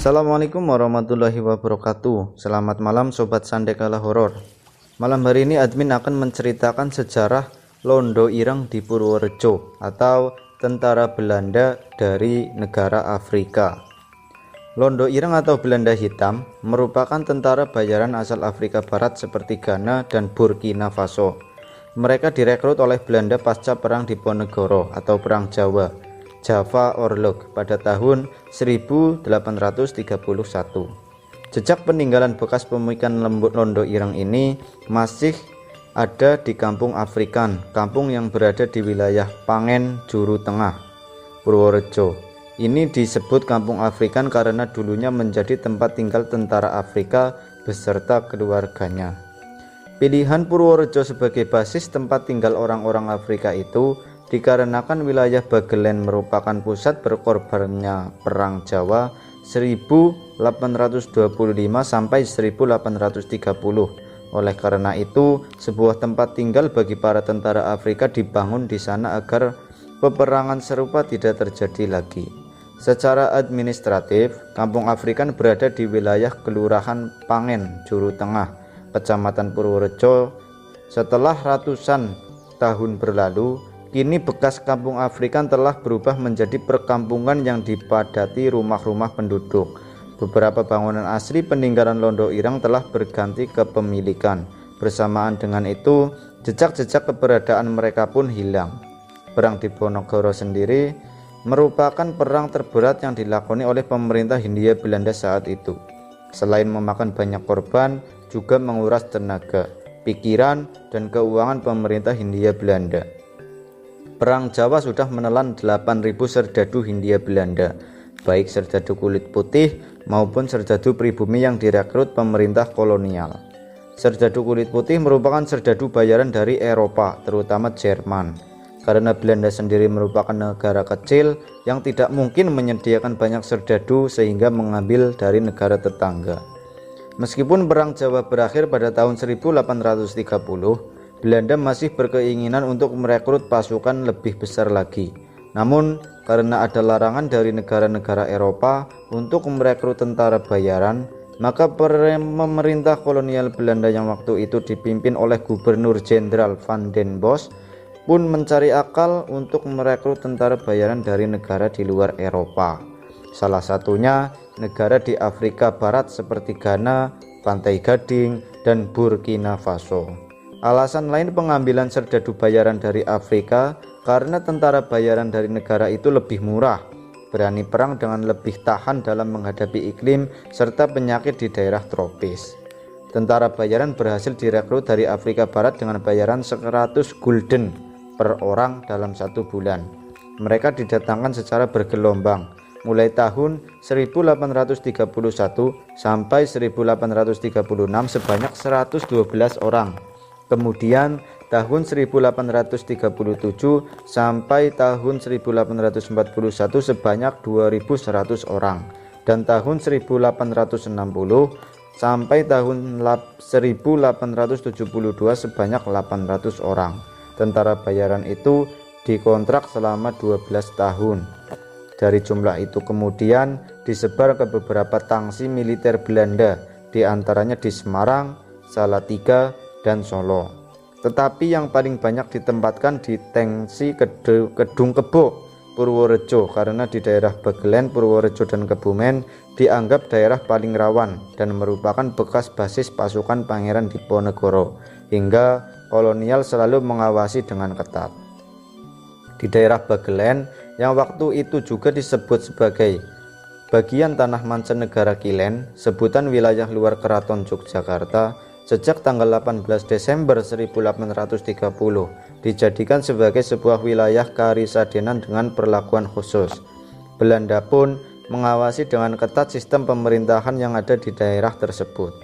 Assalamualaikum warahmatullahi wabarakatuh. Selamat malam Sobat Sandekala Horor. Malam hari ini admin akan menceritakan sejarah Londo Ireng di Purworejo atau tentara Belanda dari negara Afrika. Londo Ireng atau Belanda Hitam merupakan tentara bayaran asal Afrika Barat seperti Ghana dan Burkina Faso. Mereka direkrut oleh Belanda pasca Perang Diponegoro atau Perang Jawa Java Oorlog pada tahun 1831. Jejak peninggalan bekas pemikiran Londo Ireng ini masih ada di Kampung Afrikan, kampung yang berada di wilayah Pangen, Juru Tengah, Purworejo. Ini disebut Kampung Afrikan karena dulunya menjadi tempat tinggal tentara Afrika beserta keluarganya. Pilihan Purworejo sebagai basis tempat tinggal orang-orang Afrika itu dikarenakan wilayah Bagelen merupakan pusat berkorbannya Perang Jawa 1825 sampai 1830. Oleh karena itu, sebuah tempat tinggal bagi para tentara Afrika dibangun di sana agar peperangan serupa tidak terjadi lagi. Secara administratif, Kampung Afrikan berada di wilayah Kelurahan Pangen, Juru Tengah, Kecamatan Purworejo. Setelah ratusan tahun berlalu, kini bekas Kampung Afrikan telah berubah menjadi perkampungan yang dipadati rumah-rumah penduduk. Beberapa bangunan asli peninggalan Londo Ireng telah berganti kepemilikan. Bersamaan dengan itu, jejak-jejak keberadaan mereka pun hilang. Perang Diponegoro sendiri merupakan perang terberat yang dilakoni oleh pemerintah Hindia Belanda saat itu. Selain memakan banyak korban, juga menguras tenaga, pikiran, dan keuangan pemerintah Hindia Belanda. Perang Jawa sudah menelan 8.000 serdadu Hindia Belanda, baik serdadu kulit putih maupun serdadu pribumi yang direkrut pemerintah kolonial. Serdadu kulit putih merupakan serdadu bayaran dari Eropa, terutama Jerman. Karena Belanda sendiri merupakan negara kecil yang tidak mungkin menyediakan banyak serdadu sehingga mengambil dari negara tetangga. Meskipun Perang Jawa berakhir pada tahun 1830, Belanda masih berkeinginan untuk merekrut pasukan lebih besar lagi. Namun, karena ada larangan dari negara-negara Eropa untuk merekrut tentara bayaran, maka pemerintah kolonial Belanda yang waktu itu dipimpin oleh Gubernur Jenderal Van den Bosch pun mencari akal untuk merekrut tentara bayaran dari negara di luar Eropa. Salah satunya negara di Afrika Barat seperti Ghana, Pantai Gading, dan Burkina Faso. Alasan lain pengambilan serdadu bayaran dari Afrika karena tentara bayaran dari negara itu lebih murah, berani perang dengan lebih tahan dalam menghadapi iklim serta penyakit di daerah tropis. Tentara bayaran berhasil direkrut dari Afrika Barat dengan bayaran 100 gulden per orang dalam 1 bulan. Mereka didatangkan secara bergelombang, mulai tahun 1831 sampai 1836 sebanyak 112 orang. Kemudian tahun 1837 sampai tahun 1841 sebanyak 2.100 orang, dan tahun 1860 sampai tahun 1872 sebanyak 800 orang. Tentara bayaran itu dikontrak selama 12 tahun. Dari jumlah itu kemudian disebar ke beberapa tangsi militer Belanda, diantaranya di Semarang, Salatiga, dan Solo. Tetapi yang paling banyak ditempatkan di tangsi Kedung Kebo, Purworejo, karena di daerah Bagelen, Purworejo, dan Kebumen dianggap daerah paling rawan dan merupakan bekas basis pasukan Pangeran Diponegoro, hingga kolonial selalu mengawasi dengan ketat. Di daerah Bagelen yang waktu itu juga disebut sebagai bagian tanah mancanegara Kilen, sebutan wilayah luar Keraton Yogyakarta, sejak tanggal 18 Desember 1830 dijadikan sebagai sebuah wilayah kearisadenan dengan perlakuan khusus. Belanda pun mengawasi dengan ketat sistem pemerintahan yang ada di daerah tersebut.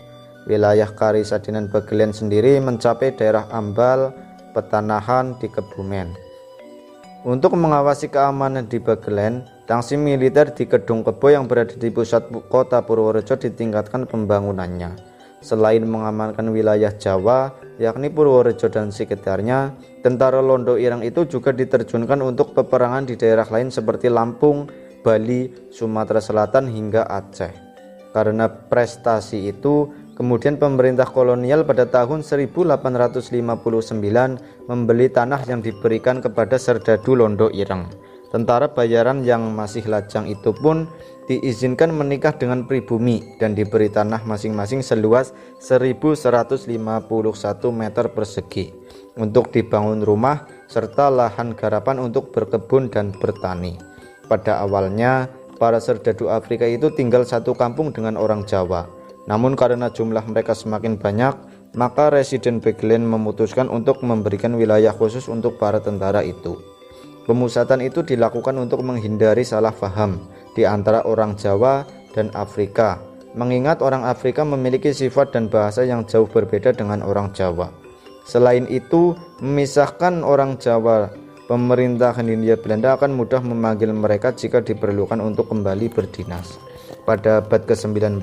Wilayah kearisadenan Bagelen sendiri mencapai daerah Ambal, Petanahan di Kebumen. Untuk mengawasi keamanan di Bagelen, tangsi militer di Kedung Kebo yang berada di pusat kota Purworejo ditingkatkan pembangunannya. Selain mengamankan wilayah Jawa, yakni Purworejo dan sekitarnya, tentara Londo Ireng itu juga diterjunkan untuk peperangan di daerah lain seperti Lampung, Bali, Sumatera Selatan hingga Aceh. Karena prestasi itu, kemudian pemerintah kolonial pada tahun 1859 membeli tanah yang diberikan kepada Serdadu Londo Ireng. Tentara bayaran yang masih lajang itu pun diizinkan menikah dengan pribumi dan diberi tanah masing-masing seluas 1151 meter persegi untuk dibangun rumah serta lahan garapan untuk berkebun dan bertani. Pada awalnya, para serdadu Afrika itu tinggal satu kampung dengan orang Jawa. Namun karena jumlah mereka semakin banyak, maka Residen Begelen memutuskan untuk memberikan wilayah khusus untuk para tentara itu. Pemusatan itu dilakukan untuk menghindari salah paham di antara orang Jawa dan Afrika, mengingat orang Afrika memiliki sifat dan bahasa yang jauh berbeda dengan orang Jawa. Selain itu, memisahkan orang Jawa, pemerintah Hindia Belanda akan mudah memanggil mereka jika diperlukan untuk kembali berdinas. Pada abad ke-19,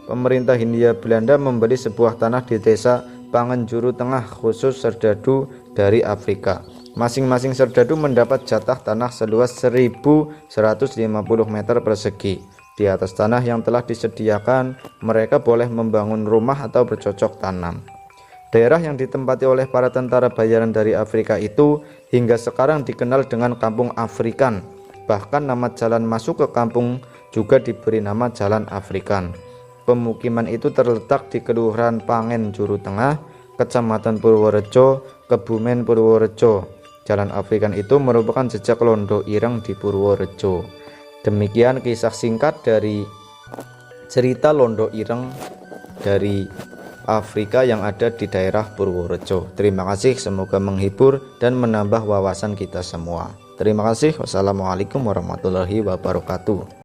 pemerintah Hindia Belanda membeli sebuah tanah di desa Pangenjuru Tengah khusus serdadu dari Afrika. Masing-masing serdadu mendapat jatah tanah seluas 1150 meter persegi. Di atas tanah yang telah disediakan, mereka boleh membangun rumah atau bercocok tanam. Daerah yang ditempati oleh para tentara bayaran dari Afrika itu hingga sekarang dikenal dengan Kampung Afrikan. Bahkan nama jalan masuk ke kampung juga diberi nama Jalan Afrikan. Pemukiman itu terletak di Kelurahan Pangenjuru Tengah, Kecamatan Purworejo, Kebumen Purworejo. Jalan Afrikan itu merupakan jejak Londo Ireng di Purworejo. Demikian kisah singkat dari cerita Londo Ireng dari Afrika yang ada di daerah Purworejo. Terima kasih, semoga menghibur dan menambah wawasan kita semua. Terima kasih. Wassalamualaikum warahmatullahi wabarakatuh.